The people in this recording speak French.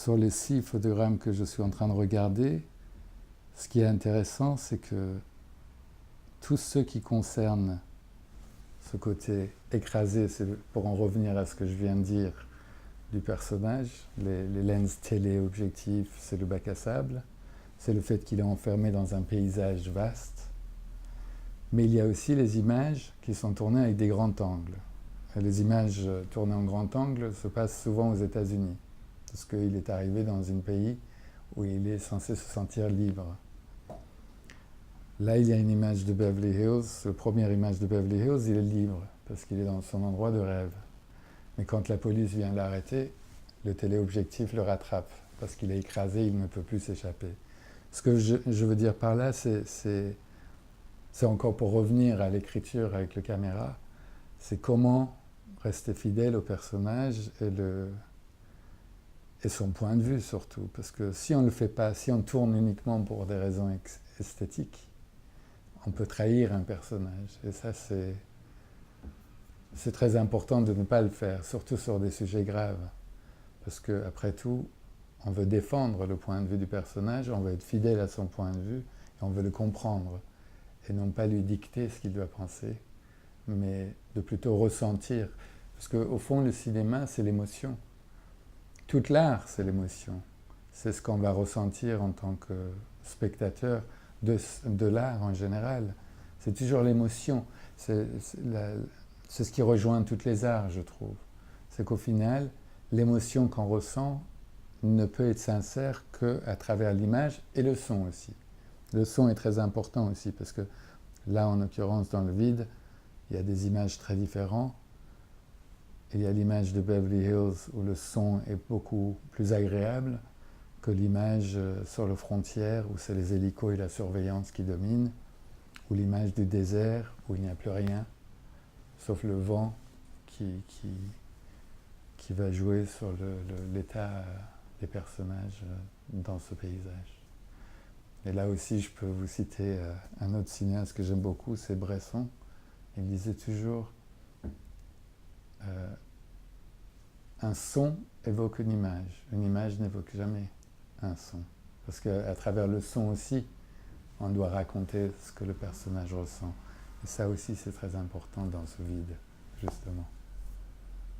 sur les 6 photogrammes que je suis en train de regarder, ce qui est intéressant, c'est que tous ceux qui concernent ce côté écrasé, c'est pour en revenir à ce que je viens de dire du personnage, les lenses téléobjectifs, c'est le bac à sable, c'est le fait qu'il est enfermé dans un paysage vaste, mais il y a aussi les images qui sont tournées avec des grands angles. Et les images tournées en grand angle se passent souvent aux États-Unis, parce qu'il est arrivé dans un pays où il est censé se sentir libre. Là, il y a une image de Beverly Hills. La première image de Beverly Hills, il est libre, parce qu'il est dans son endroit de rêve. Mais quand la police vient l'arrêter, le téléobjectif le rattrape, parce qu'il est écrasé, il ne peut plus s'échapper. Ce que je veux dire par là, c'est encore pour revenir à l'écriture avec le caméra, c'est comment rester fidèle au personnage et son point de vue surtout. Parce que si on ne le fait pas, si on tourne uniquement pour des raisons esthétiques, on peut trahir un personnage. Et ça, c'est très important de ne pas le faire, surtout sur des sujets graves. Parce qu'après tout, on veut défendre le point de vue du personnage, on veut être fidèle à son point de vue, et on veut le comprendre. Et non pas lui dicter ce qu'il doit penser, mais de plutôt ressentir. Parce qu'au fond, le cinéma, c'est l'émotion. Tout l'art, c'est l'émotion. C'est ce qu'on va ressentir en tant que spectateur de l'art en général. C'est toujours l'émotion. C'est ce qui rejoint toutes les arts, je trouve. C'est qu'au final, l'émotion qu'on ressent ne peut être sincère qu'à travers l'image et le son aussi. Le son est très important aussi, parce que là, en l'occurrence, dans le vide, il y a des images très différentes. Il y a l'image de Beverly Hills où le son est beaucoup plus agréable que l'image sur les frontières où c'est les hélicos et la surveillance qui dominent, ou l'image du désert où il n'y a plus rien, sauf le vent qui va jouer sur l'état des personnages dans ce paysage. Et là aussi, je peux vous citer un autre cinéaste que j'aime beaucoup, c'est Bresson. Il disait toujours un son évoque une image n'évoque jamais un son. Parce qu'à travers le son aussi, on doit raconter ce que le personnage ressent. Et ça aussi, c'est très important dans ce vide, justement.